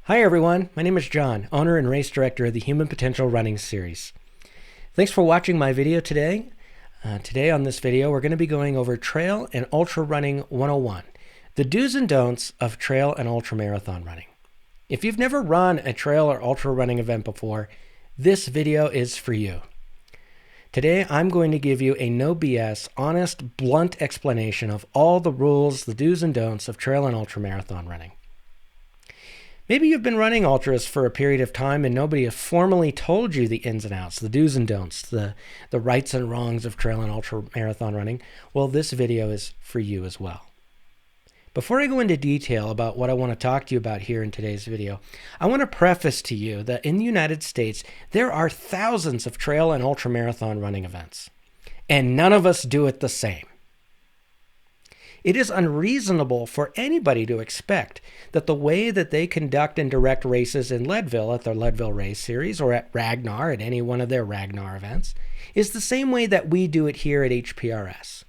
Hi everyone, my name is John, owner and race director of the Human Potential Running Series. Thanks for watching my video today. Today on this video, we're going to be going over Trail and Ultra Running 101, the do's and don'ts of trail and ultra marathon running. If you've never run a trail or ultra running event before, this video is for you. Today, I'm going to give you a no BS, honest, blunt explanation of all the rules, the do's and don'ts of trail and ultra marathon running. Maybe you've been running ultras for a period of time and nobody has formally told you the ins and outs, the do's and don'ts, the rights and wrongs of trail and ultra marathon running. Well, this video is for you as well. Before I go into detail about what I want to talk to you about here in today's video, I want to preface to you that in the United States, there are thousands of trail and ultra marathon running events, and none of us do it the same. It is unreasonable for anybody to expect that the way that they conduct and direct races in Leadville at their Leadville Race Series or at Ragnar at any one of their Ragnar events is the same way that we do it here at HPRS.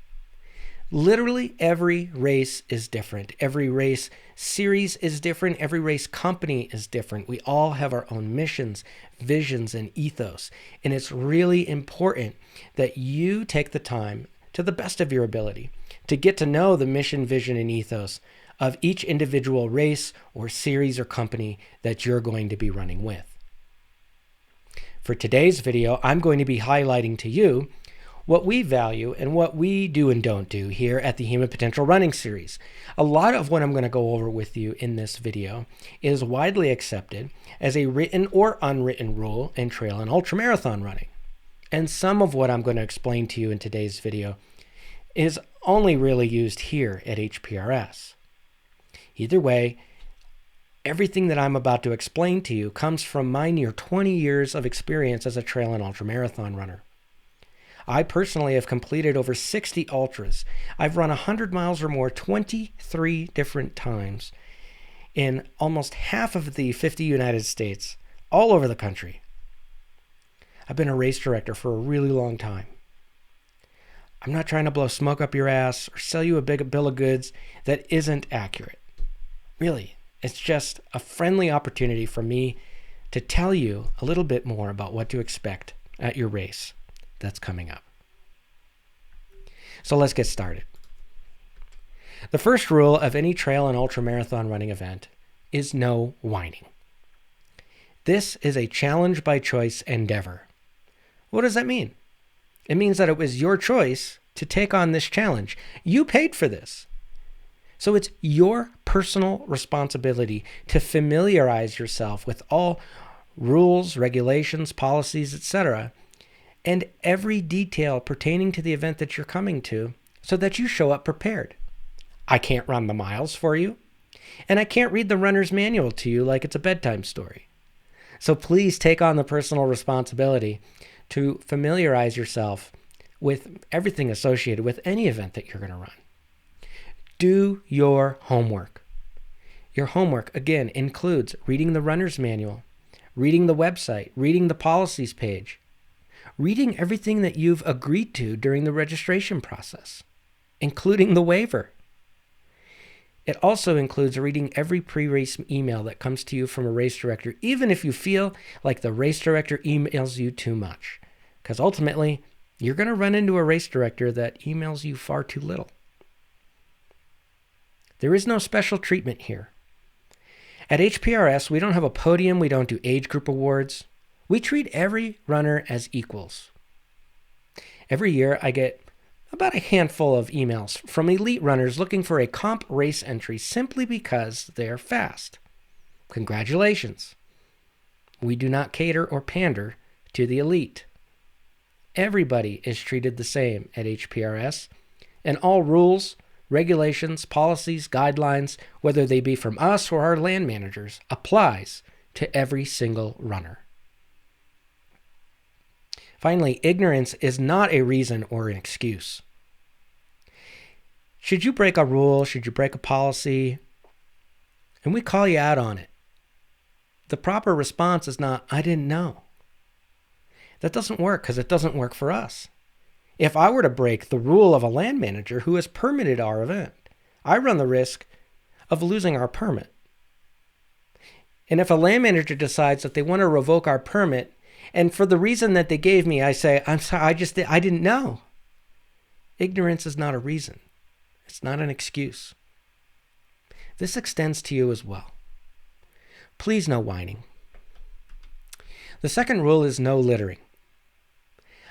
Literally every race is different. Every race series is different. Every race company is different. We all have our own missions, visions, and ethos. And it's really important that you take the time to the best of your ability to get to know the mission, vision, and ethos of each individual race or series or company that you're going to be running with. For today's video, I'm going to be highlighting to you what we value and what we do and don't do here at the Human Potential Running Series. A lot of what I'm going to go over with you in this video is widely accepted as a written or unwritten rule in trail and ultramarathon running. And some of what I'm going to explain to you in today's video is only really used here at HPRS. Either way, everything that I'm about to explain to you comes from my near 20 years of experience as a trail and ultramarathon runner. I personally have completed over 60 ultras. I've run 100 miles or more 23 different times in almost half of the 50 United States, all over the country. I've been a race director for a really long time. I'm not trying to blow smoke up your ass or sell you a big bill of goods that isn't accurate. Really, it's just a friendly opportunity for me to tell you a little bit more about what to expect at your race that's coming up. So let's get started. The first rule of any trail and ultramarathon running event is no whining. This is a challenge by choice endeavor. What does that mean? It means that it was your choice to take on this challenge. You paid for this. So it's your personal responsibility to familiarize yourself with all rules, regulations, policies, etc., and every detail pertaining to the event that you're coming to so that you show up prepared. I can't run the miles for you, and I can't read the runner's manual to you like it's a bedtime story. So please take on the personal responsibility to familiarize yourself with everything associated with any event that you're going to run. Do your homework. Your homework, again, includes reading the runner's manual, reading the website, reading the policies page, reading everything that you've agreed to during the registration process, including the waiver. It also includes reading every pre-race email that comes to you from a race director, even if you feel like the race director emails you too much. Because ultimately, you're going to run into a race director that emails you far too little. There is no special treatment here. At HPRS, we don't have a podium. We don't do age group awards. We treat every runner as equals. Every year, I get about a handful of emails from elite runners looking for a comp race entry simply because they're fast. Congratulations. We do not cater or pander to the elite. Everybody is treated the same at HPRS, and all rules, regulations, policies, guidelines, whether they be from us or our land managers, applies to every single runner. Finally, ignorance is not a reason or an excuse. Should you break a rule, should you break a policy, and we call you out on it, the proper response is not, I didn't know. That doesn't work because it doesn't work for us. If I were to break the rule of a land manager who has permitted our event, I run the risk of losing our permit. And if a land manager decides that they want to revoke our permit, and for the reason that they gave me, I say, I'm sorry, I didn't know. Ignorance is not a reason. It's not an excuse. This extends to you as well. Please no whining. The second rule is no littering.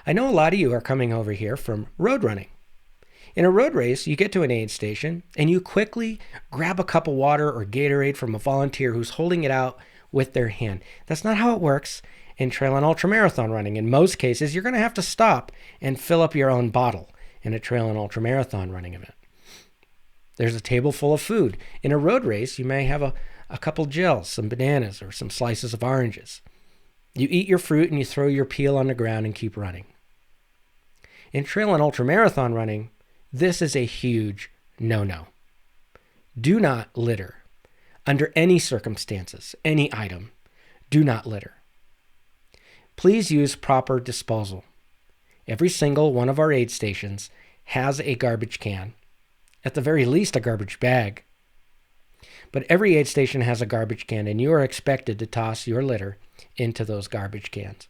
I know a lot of you are coming over here from road running. In a road race, you get to an aid station and you quickly grab a cup of water or Gatorade from a volunteer who's holding it out with their hand. That's not how it works in trail and ultramarathon running. In most cases, you're going to have to stop and fill up your own bottle in a trail and ultramarathon running event. There's a table full of food. In a road race, you may have a couple gels, some bananas, or some slices of oranges. You eat your fruit and you throw your peel on the ground and keep running. In trail and ultramarathon running, this is a huge no-no. Do not litter. Under any circumstances, any item, do not litter. Please use proper disposal. Every single one of our aid stations has a garbage can, at the very least a garbage bag. But every aid station has a garbage can, and you are expected to toss your litter into those garbage cans.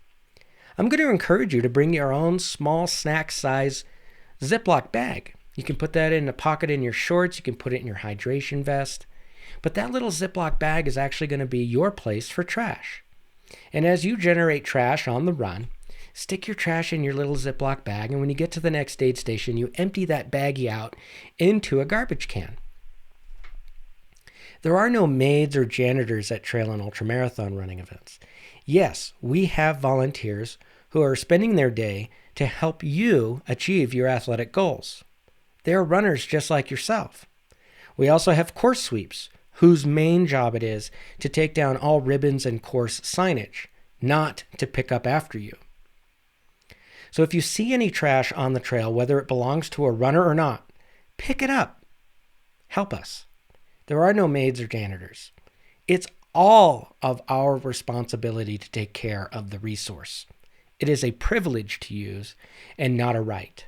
I'm going to encourage you to bring your own small snack size Ziploc bag. You can put that in a pocket in your shorts. You can put it in your hydration vest. But that little Ziploc bag is actually going to be your place for trash. And as you generate trash on the run, stick your trash in your little Ziploc bag, and when you get to the next aid station, you empty that baggie out into a garbage can. There are no maids or janitors at trail and ultramarathon running events. Yes, we have volunteers who are spending their day to help you achieve your athletic goals. They are runners just like yourself. We also have course sweeps, whose main job it is to take down all ribbons and course signage, not to pick up after you. So if you see any trash on the trail, whether it belongs to a runner or not, pick it up. Help us. There are no maids or janitors. It's all of our responsibility to take care of the resource. It is a privilege to use and not a right.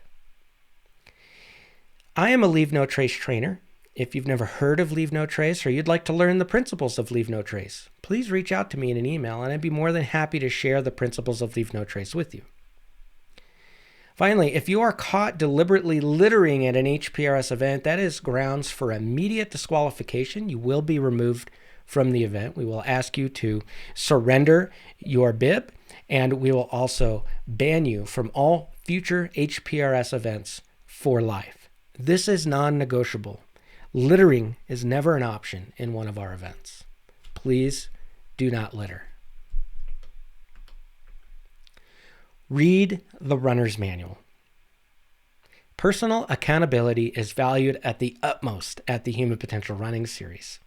I am a Leave No Trace trainer. If you've never heard of Leave No Trace or you'd like to learn the principles of Leave No Trace, please reach out to me in an email and I'd be more than happy to share the principles of Leave No Trace with you. Finally, if you are caught deliberately littering at an HPRS event, that is grounds for immediate disqualification. You will be removed from the event. We will ask you to surrender your bib, and we will also ban you from all future HPRS events for life. This is non-negotiable. Littering is never an option in one of our events. Please do not litter. Read the runner's manual. Personal accountability is valued at the utmost at the Human Potential Running Series.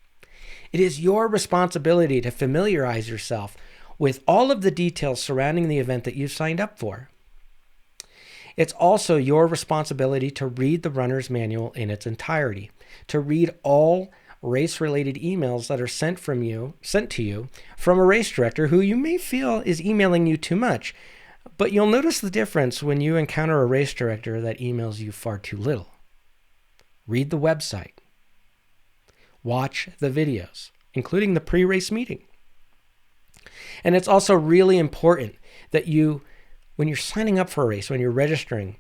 It is your responsibility to familiarize yourself with all of the details surrounding the event that you've signed up for. It's also your responsibility to read the runner's manual in its entirety, to read all race-related emails that are sent to you from a race director who you may feel is emailing you too much. But you'll notice the difference when you encounter a race director that emails you far too little. Read the website. Watch the videos, including the pre-race meeting. And it's also really important that when you're signing up for a race, when you're registering,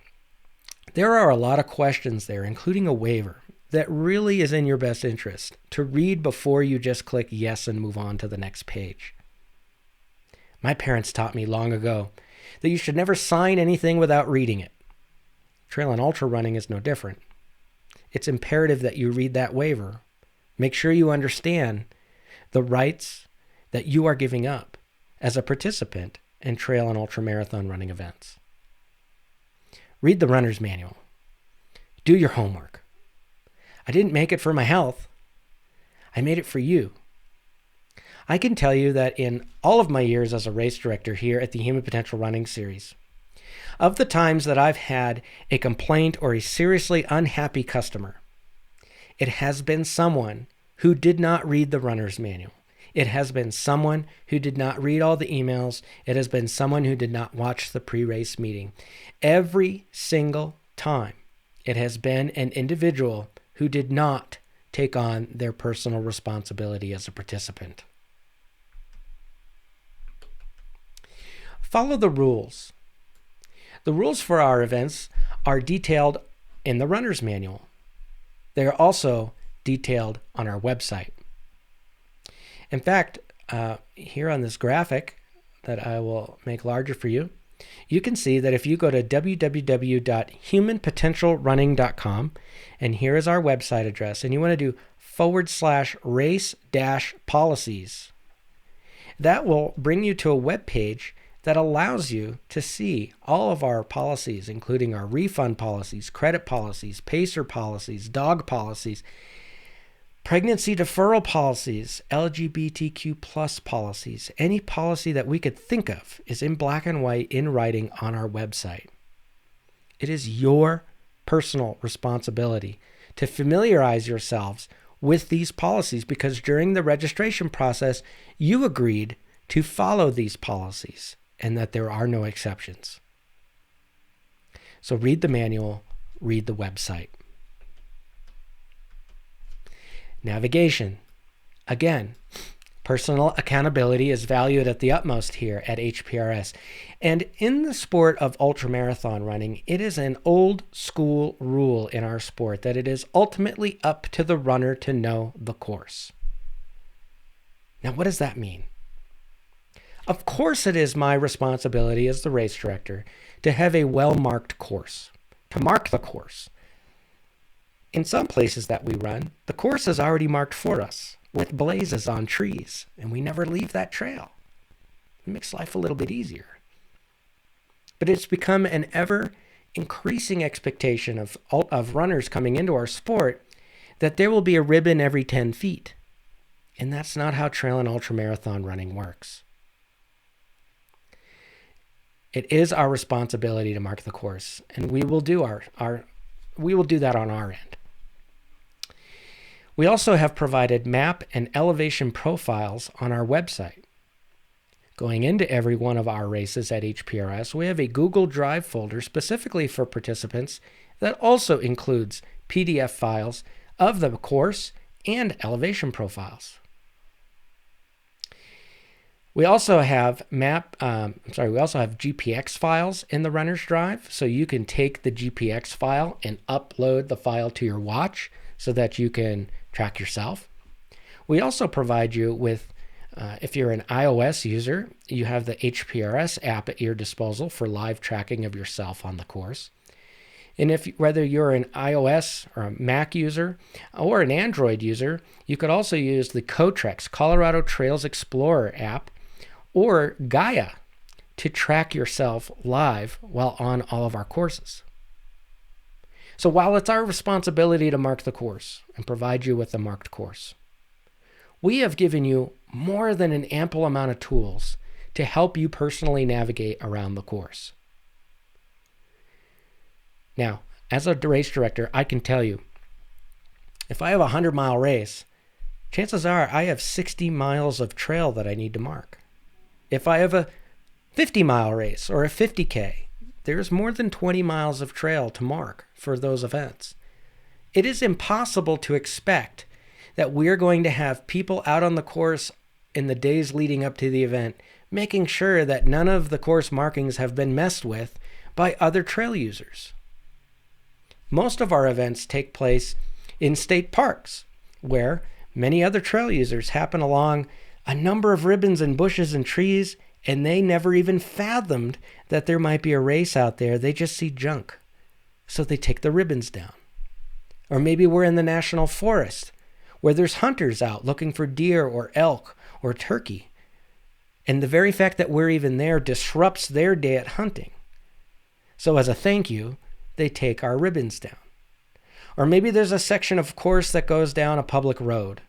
there are a lot of questions there, including a waiver, that really is in your best interest to read before you just click yes and move on to the next page. My parents taught me long ago that you should never sign anything without reading it. Trail and ultra running is no different. It's imperative that you read that waiver. Make sure you understand the rights that you are giving up as a participant in trail and ultramarathon running events. Read the runner's manual. Do your homework. I didn't make it for my health. I made it for you. I can tell you that in all of my years as a race director here at the Human Potential Running Series, of the times that I've had a complaint or a seriously unhappy customer, it has been someone who did not read the runner's manual. It has been someone who did not read all the emails. It has been someone who did not watch the pre-race meeting. Every single time, it has been an individual who did not take on their personal responsibility as a participant. follow the rules. The rules for our events are detailed in the runner's manual. They are also detailed on our website. In fact, here on this graphic that I will make larger for you, you can see that if you go to www.humanpotentialrunning.com, and here is our website address, and you want to do /race-policies, that will bring you to a web page that allows you to see all of our policies, including our refund policies, credit policies, pacer policies, dog policies, pregnancy deferral policies, LGBTQ plus policies. Any policy that we could think of is in black and white in writing on our website. It is your personal responsibility to familiarize yourselves with these policies, because during the registration process, you agreed to follow these policies and that there are no exceptions. So read the manual, read the website. Navigation. Again, personal accountability is valued at the utmost here at HPRS. And in the sport of ultramarathon running, it is an old school rule in our sport that it is ultimately up to the runner to know the course. Now, what does that mean? Of course, it is my responsibility as the race director to have a well-marked course, to mark the course. In some places that we run, the course is already marked for us with blazes on trees, and we never leave that trail. It makes life a little bit easier. But it's become an ever-increasing expectation of runners coming into our sport that there will be a ribbon every 10 feet. And that's not how trail and ultramarathon running works. It is our responsibility to mark the course, and we will do we will do that on our end. We also have provided map and elevation profiles on our website. Going into every one of our races at HPRS, we have a Google Drive folder specifically for participants that also includes PDF files of the course and elevation profiles. We also have GPX files in the runner's drive, so you can take the GPX file and upload the file to your watch so that you can track yourself. We also provide you with, if you're an iOS user, you have the HPRS app at your disposal for live tracking of yourself on the course. And whether you're an iOS or a Mac user or an Android user, you could also use the Cotrex Colorado Trails Explorer app or Gaia to track yourself live while on all of our courses. So while it's our responsibility to mark the course and provide you with a marked course, we have given you more than an ample amount of tools to help you personally navigate around the course. Now, as a race director, I can tell you, if I have a 100-mile race, chances are I have 60 miles of trail that I need to mark. If I have a 50-mile race or a 50K, there's more than 20 miles of trail to mark for those events. It is impossible to expect that we're going to have people out on the course in the days leading up to the event, making sure that none of the course markings have been messed with by other trail users. Most of our events take place in state parks, where many other trail users happen along a number of ribbons and bushes and trees, and they never even fathomed that there might be a race out there. They just see junk. So they take the ribbons down. Or maybe we're in the national forest where there's hunters out looking for deer or elk or turkey. And the very fact that we're even there disrupts their day at hunting. So as a thank you, they take our ribbons down. Or maybe there's a section of course that goes down a public road,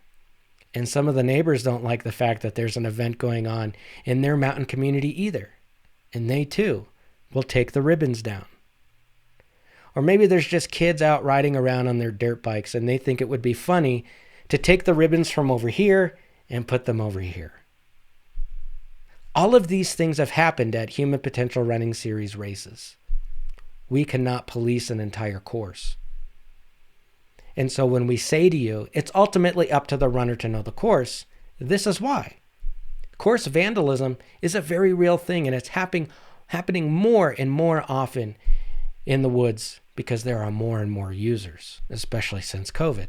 and some of the neighbors don't like the fact that there's an event going on in their mountain community either. And they too will take the ribbons down. Or maybe there's just kids out riding around on their dirt bikes and they think it would be funny to take the ribbons from over here and put them over here. All of these things have happened at Human Potential Running Series races. We cannot police an entire course. And so when we say to you, it's ultimately up to the runner to know the course, this is why. Course vandalism is a very real thing, and it's happening more and more often in the woods because there are more and more users, especially since COVID.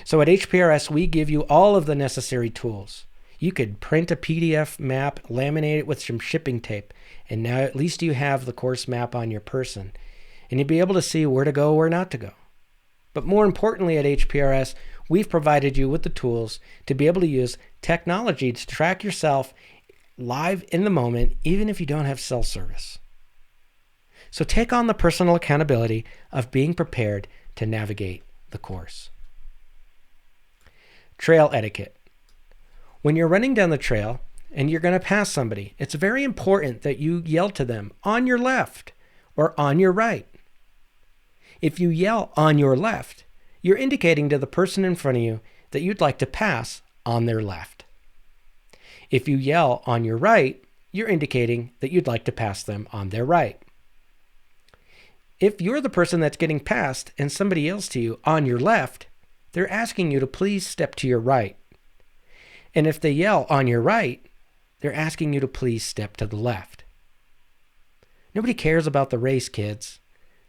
So at HPRS, we give you all of the necessary tools. You could print a PDF map, laminate it with some shipping tape, and now at least you have the course map on your person, and you'll be able to see where to go, where not to go. But more importantly at HPRS, we've provided you with the tools to be able to use technology to track yourself live in the moment, even if you don't have cell service. So take on the personal accountability of being prepared to navigate the course. Trail etiquette. When you're running down the trail and you're going to pass somebody, it's very important that you yell to them on your left or on your right. If you yell on your left, you're indicating to the person in front of you that you'd like to pass on their left. If you yell on your right, you're indicating that you'd like to pass them on their right. If you're the person that's getting passed and somebody yells to you on your left, they're asking you to please step to your right. And if they yell on your right, they're asking you to please step to the left. Nobody cares about the race, kids.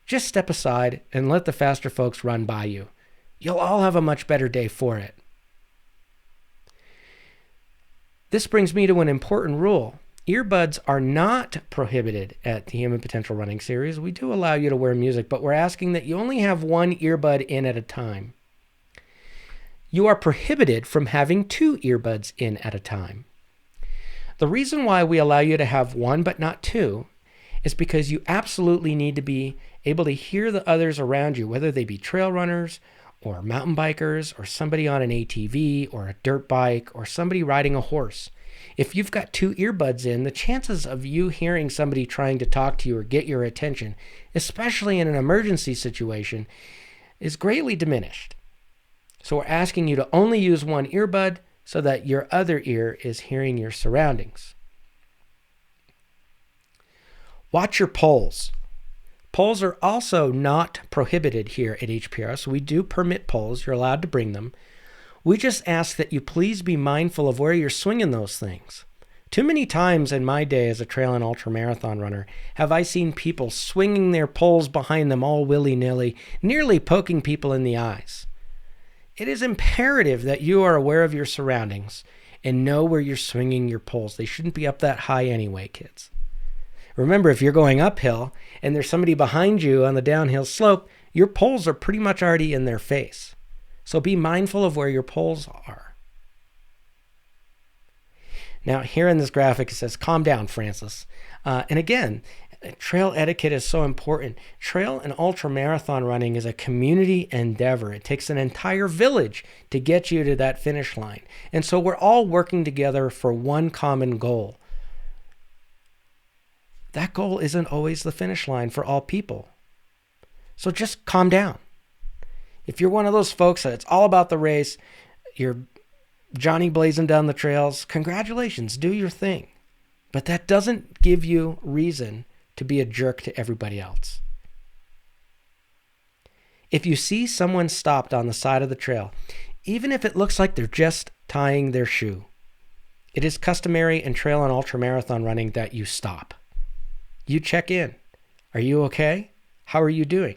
Just step aside and let the faster folks run by you. You'll all have a much better day for it. This brings me to an important rule. Earbuds are not prohibited at the Human Potential Running Series. We do allow you to wear music, but we're asking that you only have one earbud in at a time. You are prohibited from having 2 earbuds in at a time. The reason why we allow you to have 1 but not 2 is because you absolutely need to be able to hear the others around you, whether they be trail runners or mountain bikers or somebody on an ATV or a dirt bike or somebody riding a horse. If you've got 2 earbuds in, the chances of you hearing somebody trying to talk to you or get your attention, especially in an emergency situation, is greatly diminished. So we're asking you to only use 1 earbud so that your other ear is hearing your surroundings. Watch your poles. Poles are also not prohibited here at HPRS. We do permit poles. You're allowed to bring them. We just ask that you please be mindful of where you're swinging those things. Too many times in my day as a trail and ultramarathon runner have I seen people swinging their poles behind them all willy-nilly, nearly poking people in the eyes. It is imperative that you are aware of your surroundings and know where you're swinging your poles. They shouldn't be up that high anyway, kids. Remember, if you're going uphill and there's somebody behind you on the downhill slope, your poles are pretty much already in their face. So be mindful of where your poles are. Now, here in this graphic, it says, calm down, Francis. And again, trail etiquette is so important. Trail and ultramarathon running is a community endeavor. It takes an entire village to get you to that finish line. And so we're all working together for one common goal. That goal isn't always the finish line for all people. So just calm down. If you're one of those folks that it's all about the race, you're Johnny blazing down the trails, congratulations, do your thing. But that doesn't give you reason to be a jerk to everybody else. If you see someone stopped on the side of the trail, even if it looks like they're just tying their shoe, it is customary in trail and ultramarathon running that you stop. You check in. Are you okay? How are you doing?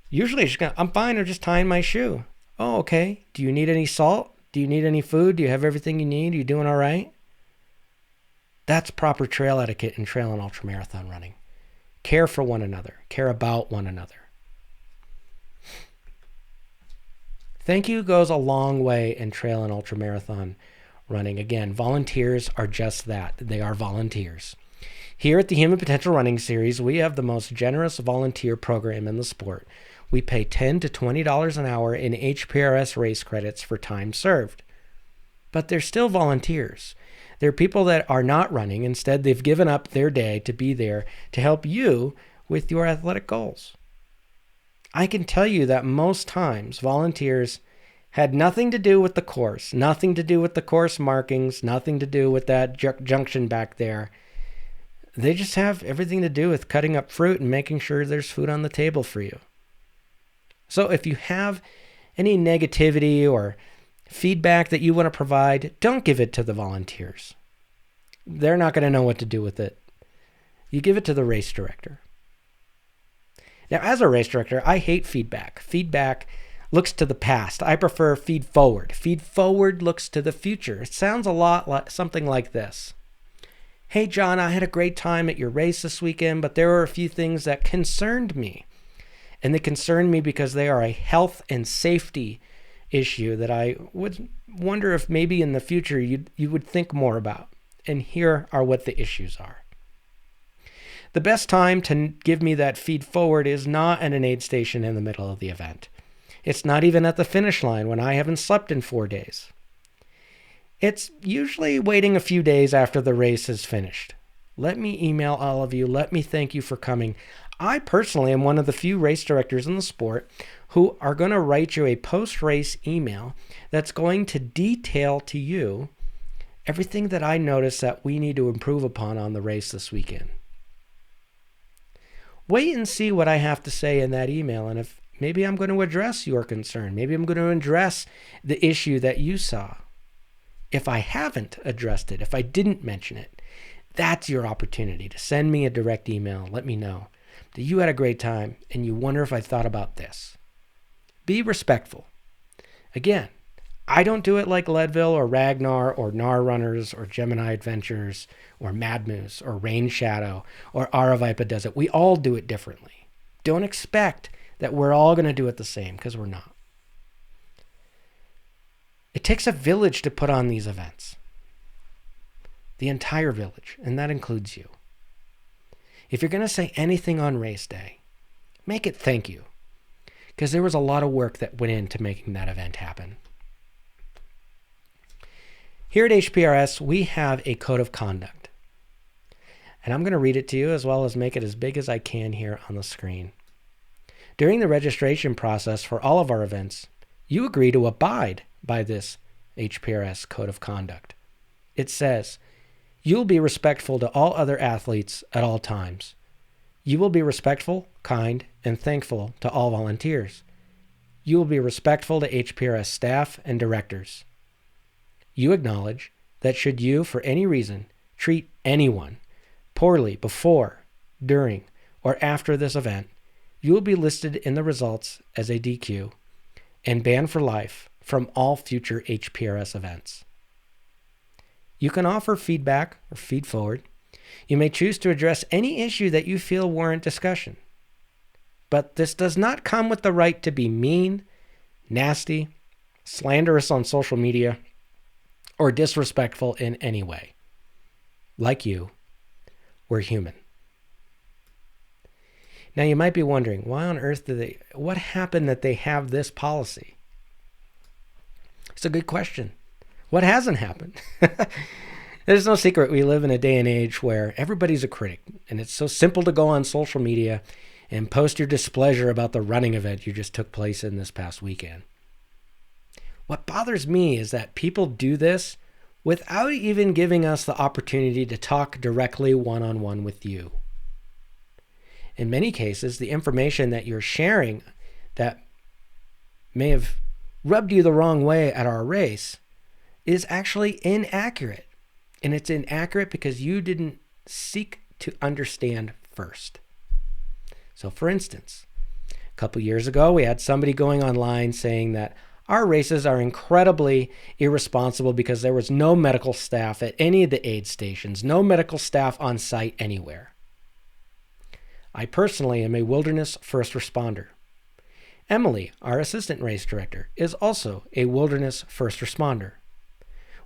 Usually it's I'm fine, I'm just tying my shoe. Oh, okay. Do you need any salt? Do you need any food? Do you have everything you need? Are you doing all right? That's proper trail etiquette in trail and ultramarathon running. Care for one another. Care about one another. Thank you goes a long way in trail and ultramarathon running. Again, volunteers are just that. They are volunteers. Here at the Human Potential Running Series, we have the most generous volunteer program in the sport. We pay $10 to $20 an hour in HPRS race credits for time served. But they're still volunteers. They're people that are not running. Instead, they've given up their day to be there to help you with your athletic goals. I can tell you that most times volunteers had nothing to do with the course, nothing to do with the course markings, nothing to do with that junction back there. They just have everything to do with cutting up fruit and making sure there's food on the table for you. So if you have any negativity or feedback that you want to provide, don't give it to the volunteers. They're not going to know what to do with it. You give it to the race director. Now, as a race director, I hate feedback. Feedback looks to the past. I prefer feed forward. Feed forward looks to the future. It sounds a lot like something like this. Hey, John, I had a great time at your race this weekend, but there were a few things that concerned me. And they concerned me because they are a health and safety issue that I would wonder if maybe in the future you would think more about. And here are what the issues are. The best time to give me that feed forward is not at an aid station in the middle of the event. It's not even at the finish line when I haven't slept in 4 days. It's usually waiting a few days after the race is finished. Let me email all of you. Let me thank you for coming. I personally am one of the few race directors in the sport who are going to write you a post-race email that's going to detail to you everything that I notice that we need to improve upon on the race this weekend. Wait and see what I have to say in that email, and if maybe I'm going to address your concern. Maybe I'm going to address the issue that you saw. If I haven't addressed it, if I didn't mention it, that's your opportunity to send me a direct email. Let me know that you had a great time and you wonder if I thought about this. Be respectful. Again, I don't do it like Leadville or Ragnar or Nar Runners or Gemini Adventures or Mad Moose or Rain Shadow or Aravipa does it. We all do it differently. Don't expect that we're all going to do it the same, because we're not. It takes a village to put on these events. The entire village, and that includes you. If you're going to say anything on race day, make it thank you, because there was a lot of work that went into making that event happen. Here at HPRS, we have a code of conduct. And I'm going to read it to you as well as make it as big as I can here on the screen. During the registration process for all of our events, you agree to abide by this HPRS code of conduct. It says, you'll be respectful to all other athletes at all times. You will be respectful, kind, and thankful to all volunteers. You will be respectful to HPRS staff and directors. You acknowledge that should you, for any reason, treat anyone poorly before, during, or after this event, you will be listed in the results as a DQ and banned for life from all future HPRS events. You can offer feedback or feed forward. You may choose to address any issue that you feel warrant discussion. But this does not come with the right to be mean, nasty, slanderous on social media, or disrespectful in any way. Like you, we're human. Now you might be wondering, why on earth what happened that they have this policy? It's a good question. What hasn't happened? There's no secret we live in a day and age where everybody's a critic, and it's so simple to go on social media and post your displeasure about the running event you just took place in this past weekend. What bothers me is that people do this without even giving us the opportunity to talk directly one-on-one with you. In many cases, the information that you're sharing that may have rubbed you the wrong way at our race is actually inaccurate. And it's inaccurate because you didn't seek to understand first. So for instance, a couple years ago, we had somebody going online saying that our races are incredibly irresponsible because there was no medical staff at any of the aid stations, no medical staff on site anywhere. I personally am a wilderness first responder. Emily, our assistant race director, is also a wilderness first responder.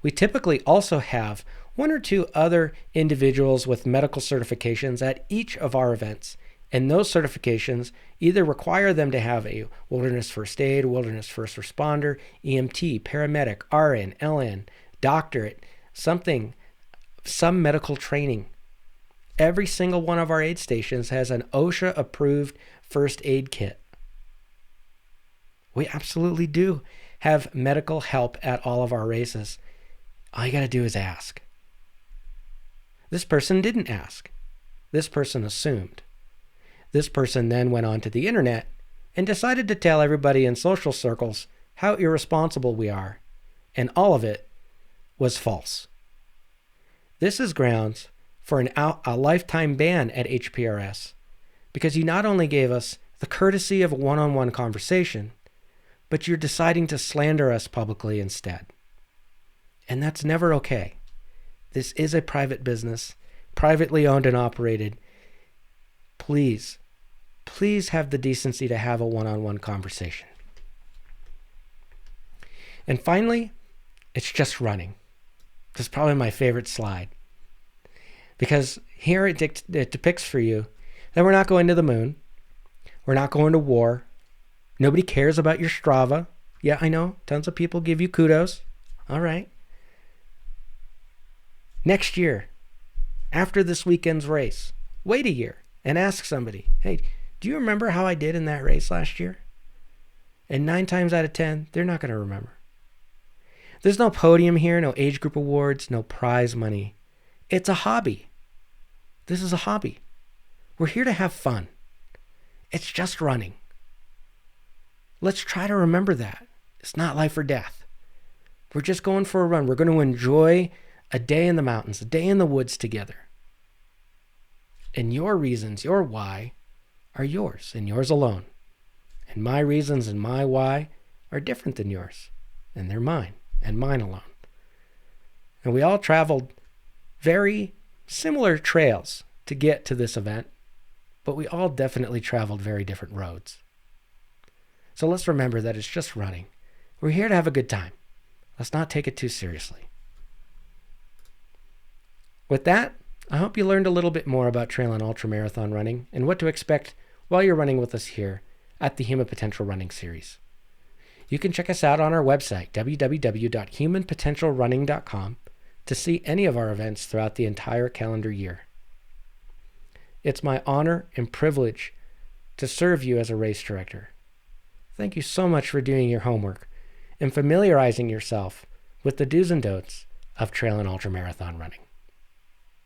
We typically also have one or two other individuals with medical certifications at each of our events, and those certifications either require them to have a wilderness first aid, wilderness first responder, EMT, paramedic, RN, LN, doctorate, some medical training. Every single one of our aid stations has an OSHA-approved first aid kit. We absolutely do have medical help at all of our races. All you got to do is ask. This person didn't ask. This person assumed. This person then went onto the internet and decided to tell everybody in social circles how irresponsible we are and all of it was false. This is grounds for a lifetime ban at HPRS, because you not only gave us the courtesy of a one-on-one conversation, but you're deciding to slander us publicly instead. And that's never okay. This is a private business, privately owned and operated. Please, please have the decency to have a one-on-one conversation. And finally, it's just running. This is probably my favorite slide, because here it depicts for you that we're not going to the moon. We're not going to war. Nobody cares about your Strava. Yeah, I know. Tons of people give you kudos. All right. Next year, after this weekend's race, wait a year and ask somebody, hey, do you remember how I did in that race last year? And 9 times out of 10, they're not going to remember. There's no podium here, no age group awards, no prize money. It's a hobby. This is a hobby. We're here to have fun. It's just running. Let's try to remember that. It's not life or death. We're just going for a run. We're going to enjoy a day in the mountains, a day in the woods together. And your reasons, your why, are yours and yours alone. And my reasons and my why are different than yours. And they're mine and mine alone. And we all traveled very similar trails to get to this event, but we all definitely traveled very different roads. So let's remember that it's just running. We're here to have a good time. Let's not take it too seriously. With that, I hope you learned a little bit more about trail and ultramarathon running and what to expect while you're running with us here at the Human Potential Running Series. You can check us out on our website, www.humanpotentialrunning.com, to see any of our events throughout the entire calendar year. It's my honor and privilege to serve you as a race director. Thank you so much for doing your homework and familiarizing yourself with the do's and don'ts of trail and ultramarathon running.